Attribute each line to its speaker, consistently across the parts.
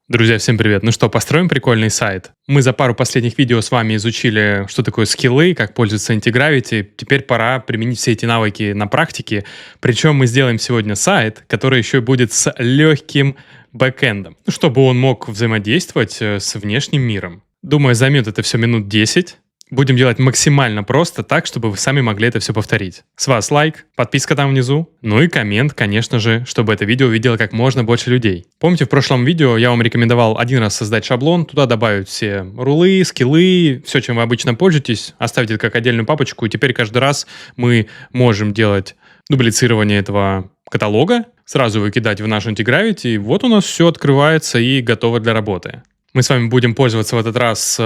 Speaker 1: Друзья, всем привет! Ну что, построим прикольный сайт? Мы за пару последних видео с вами изучили, что такое скиллы, как пользоваться Antigravity. Теперь пора применить все эти навыки на практике. Причем мы сделаем сегодня сайт, который еще будет с легким бэкэндом, чтобы он мог взаимодействовать с внешним миром. Думаю, займет это все минут 10. Будем делать максимально просто, так, чтобы вы сами могли это все повторить. С вас лайк, подписка там внизу, ну и коммент, конечно же, чтобы это видео видело как можно больше людей. Помните, в прошлом видео я вам рекомендовал один раз создать шаблон, туда добавить все рулы, скиллы, все, чем вы обычно пользуетесь, оставить это как отдельную папочку, и теперь каждый раз мы можем делать дублицирование этого каталога, сразу выкидать в наш Antigravity, и вот у нас все открывается и готово для работы. Мы с вами будем пользоваться в этот раз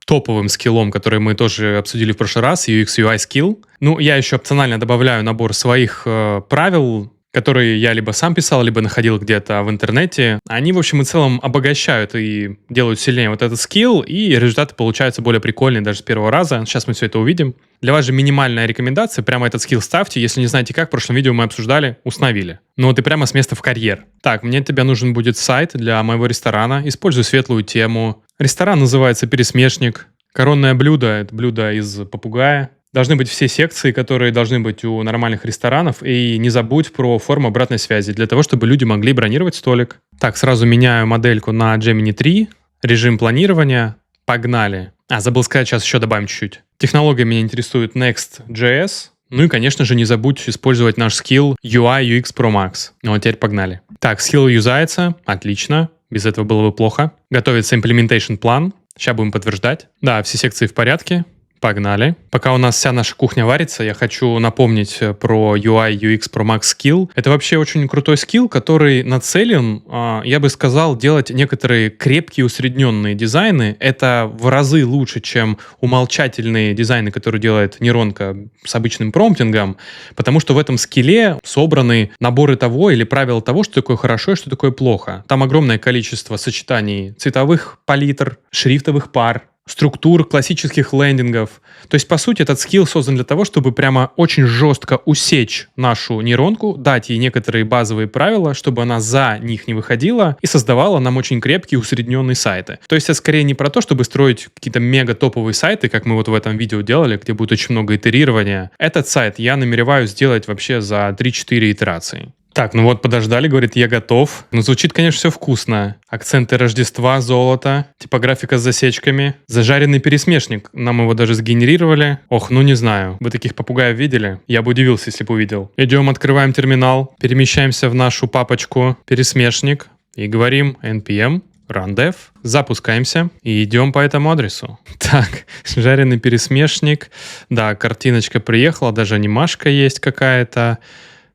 Speaker 1: топовым скиллом, который мы тоже обсудили в прошлый раз, UX UI скилл. Ну, я еще опционально добавляю набор своих правил, которые я либо сам писал, либо находил где-то в интернете. Они, в общем и целом, обогащают и делают сильнее вот этот скилл, и результаты получаются более прикольные даже с первого раза. Сейчас мы все это увидим. Для вас же минимальная рекомендация, прямо этот скилл ставьте. Если не знаете как, в прошлом видео мы обсуждали, установили. Ну вот и прямо с места в карьер. Так, мне от тебя нужен будет сайт для моего ресторана. Использую светлую тему. Ресторан называется «Пересмешник». Коронное блюдо — это блюдо из попугая. Должны быть все секции, которые должны быть у нормальных ресторанов. И не забудь про форму обратной связи, для того, чтобы люди могли бронировать столик. Так, сразу меняю модельку на Gemini 3. Режим планирования. Погнали. Забыл сказать, сейчас еще добавим чуть-чуть. Технология меня интересует Next.js. Ну и, конечно же, не забудь использовать наш скилл UI UX Pro Max. Ну а теперь погнали. Так, скилл юзается. Отлично. Без этого было бы плохо. Готовится implementation план. Сейчас будем подтверждать. Да, все секции в порядке. Погнали. Пока у нас вся наша кухня варится, я хочу напомнить про UI UX Pro Max скилл. Это вообще очень крутой скилл, который нацелен, я бы сказал, делать некоторые крепкие усредненные дизайны. Это в разы лучше, чем умолчательные дизайны, которые делает нейронка с обычным промптингом, потому что в этом скилле собраны наборы того или правила того, что такое хорошо и что такое плохо. Там огромное количество сочетаний цветовых палитр, шрифтовых пар, структур классических лендингов. То есть, по сути, этот скилл создан для того, чтобы прямо очень жестко усечь нашу нейронку, дать ей некоторые базовые правила, чтобы она за них не выходила и создавала нам очень крепкие усредненные сайты. То есть, это скорее не про то, чтобы строить какие-то мега-топовые сайты, как мы вот в этом видео делали, где будет очень много итерирования. Этот сайт я намереваюсь сделать вообще за 3-4 итерации. Так, ну вот подождали, говорит, я готов. Ну, звучит, конечно, все вкусно. Акценты Рождества, золото, типографика с засечками. Зажаренный пересмешник. Нам его даже сгенерировали. Ох, ну не знаю. Вы таких попугаев видели? Я бы удивился, если бы увидел. Идем, открываем терминал. Перемещаемся в нашу папочку пересмешник. И говорим npm rundev. Запускаемся и идем по этому адресу. Так, жареный пересмешник. Да, картиночка приехала, даже анимашка есть какая-то.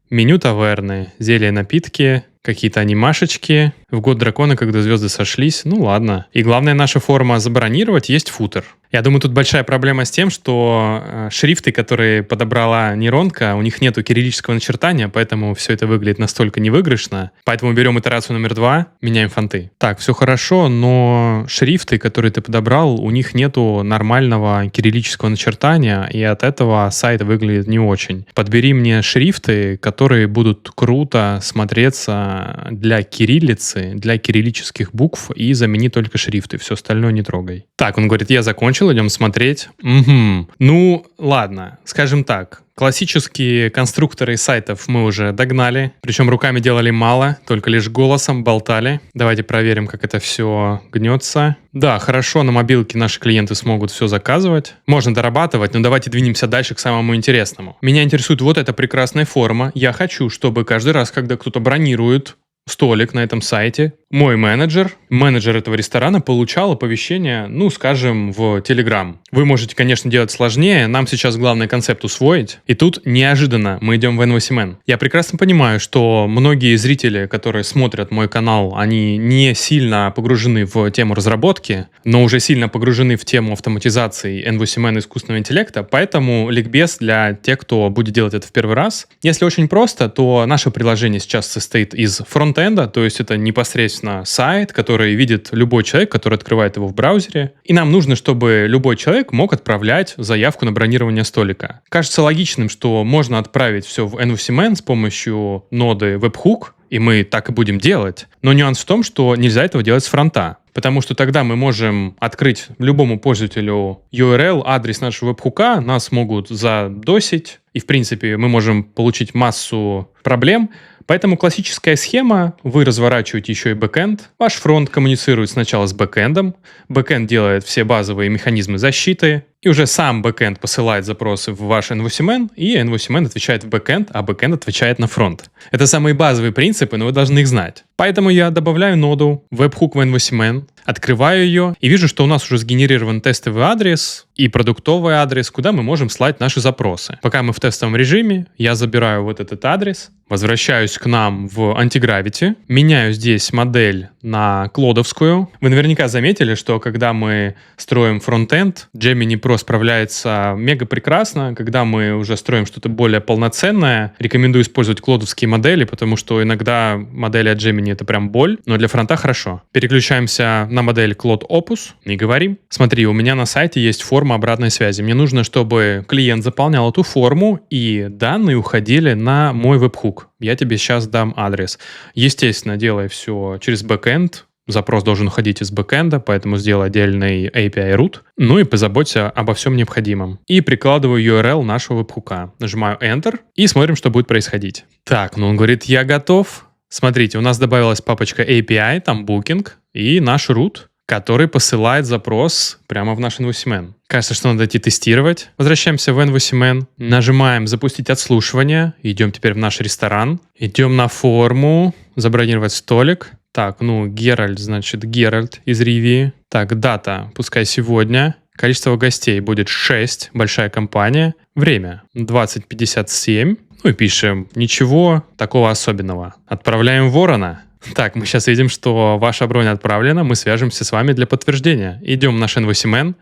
Speaker 1: Меню таверны, зелья, напитки, какие-то анимашечки. В год дракона, когда звезды сошлись. Ну ладно. И главная наша форма забронировать есть футер. Я думаю, тут большая проблема с тем, что шрифты, которые подобрала нейронка, у них нету кириллического начертания, поэтому все это выглядит настолько невыигрышно. Поэтому берем итерацию номер 2, меняем фонты. Так, все хорошо, но шрифты, которые ты подобрал, у них нету нормального кириллического начертания, и от этого сайт выглядит не очень. Подбери мне шрифты, которые будут круто смотреться для кириллицы, для кириллических букв, и замени только шрифты, все остальное не трогай. Так, он говорит, я закончил. Идем смотреть. Угу. Ну, ладно, скажем так. Классические конструкторы сайтов мы уже догнали. Причем руками делали мало, только лишь голосом болтали. Давайте проверим, как это все гнется. Да, хорошо, на мобилке наши клиенты смогут все заказывать. Можно дорабатывать, но давайте двинемся дальше к самому интересному. Меня интересует вот эта прекрасная форма. Я хочу, чтобы каждый раз, когда кто-то бронирует столик на этом сайте, мой менеджер этого ресторана получал оповещение, ну, скажем, в Telegram. Вы можете, конечно, делать сложнее, нам сейчас главный концепт усвоить. И тут неожиданно мы идем в N8N. Я прекрасно понимаю, что многие зрители, которые смотрят мой канал, они не сильно погружены в тему разработки, но уже сильно погружены в тему автоматизации N8N искусственного интеллекта, поэтому ликбез для тех, кто будет делать это в первый раз. Если очень просто, то наше приложение сейчас состоит из фронтенда, то есть это непосредственно сайт, который видит любой человек, который открывает его в браузере. И нам нужно, чтобы любой человек мог отправлять заявку на бронирование столика. Кажется логичным, что можно отправить все в N8N с помощью ноды Webhook и мы так и будем делать. Но нюанс в том, что нельзя этого делать с фронта. Потому что тогда мы можем открыть любому пользователю URL, адрес нашего веб-хука, нас могут задосить, и, в принципе, мы можем получить массу проблем. Поэтому классическая схема, вы разворачиваете еще и бэкэнд, ваш фронт коммуницирует сначала с бэкэндом, бэкэнд делает все базовые механизмы защиты, и уже сам бэкэнд посылает запросы в ваш NVCMN, и NVCMN отвечает в бэкэнд, а бэкэнд отвечает на фронт. Это самые базовые принципы, но вы должны их знать. Поэтому я добавляю ноду webhook в NVCMN, открываю ее и вижу, что у нас уже сгенерирован тестовый адрес и продуктовый адрес, куда мы можем слать наши запросы. Пока мы в тестовом режиме, я забираю вот этот адрес, возвращаюсь к нам в Antigravity, меняю здесь модель на клодовскую. Вы наверняка заметили, что когда мы строим фронтенд, Gemini Pro справляется мега прекрасно. Когда мы уже строим что-то более полноценное, рекомендую использовать клодовские модели, потому что иногда модели от Gemini это прям боль, но для фронта хорошо. Переключаемся на модель Claude Opus и говорим: смотри, у меня на сайте есть форма обратной связи. Мне нужно, чтобы клиент заполнял эту форму и данные уходили на мой веб-хук. Я тебе сейчас дам адрес. Естественно, делай все через бэкэнд. Запрос должен уходить из бэкэнда, поэтому сделай отдельный API route. Ну и позаботься обо всем необходимом. И прикладываю URL нашего веб-хука. Нажимаю Enter и смотрим, что будет происходить. Так, он говорит, я готов. Смотрите, у нас добавилась папочка API, там Booking и наш root, который посылает запрос прямо в наш NVCMN. Кажется, что надо идти тестировать. Возвращаемся в NVCMN, нажимаем «Запустить отслушивание», идем теперь в наш ресторан, идем на форму, забронировать столик. Так, Геральт, значит, Геральт из Ривии. Так, дата, пускай сегодня. Количество гостей будет 6, большая компания. Время 20:57. И пишем «Ничего такого особенного». Отправляем ворона. Так, мы сейчас видим, что ваша бронь отправлена, мы свяжемся с вами для подтверждения. Идем в наш NVCMN,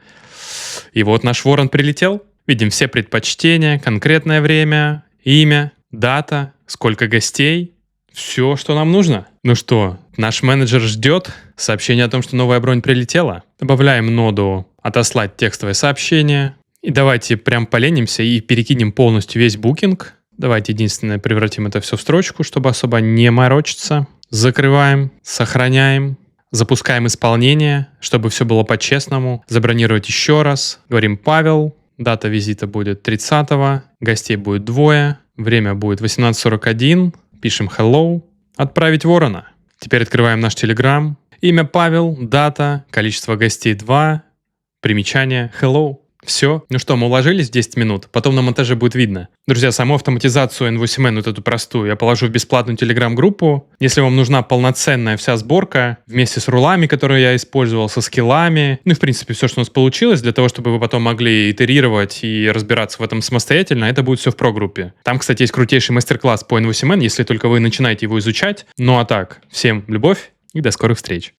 Speaker 1: и вот наш ворон прилетел. Видим все предпочтения, конкретное время, имя, дата, сколько гостей. Все, что нам нужно. Ну что, наш менеджер ждет сообщение о том, что новая бронь прилетела. Добавляем ноду «Отослать текстовое сообщение». И давайте прям поленимся и перекинем полностью весь букинг. Давайте единственное превратим это все в строчку, чтобы особо не морочиться. Закрываем, сохраняем, запускаем исполнение, чтобы все было по-честному. Забронировать еще раз. Говорим «Павел». Дата визита будет 30-го. Гостей будет 2. Время будет 18:41. Пишем «Hello». Отправить ворона. Теперь открываем наш Telegram. Имя Павел, дата, количество гостей 2. Примечание «Hello». Все. Ну что, мы уложились в 10 минут? Потом на монтаже будет видно. Друзья, саму автоматизацию NVCMN, вот эту простую, я положу в бесплатную Telegram-группу. Если вам нужна полноценная вся сборка, вместе с рулами, которые я использовал, со скиллами, в принципе, все, что у нас получилось, для того, чтобы вы потом могли итерировать и разбираться в этом самостоятельно, это будет все в про-группе. Там, кстати, есть крутейший мастер-класс по NVCMN, если только вы начинаете его изучать. Ну а так, всем любовь и до скорых встреч.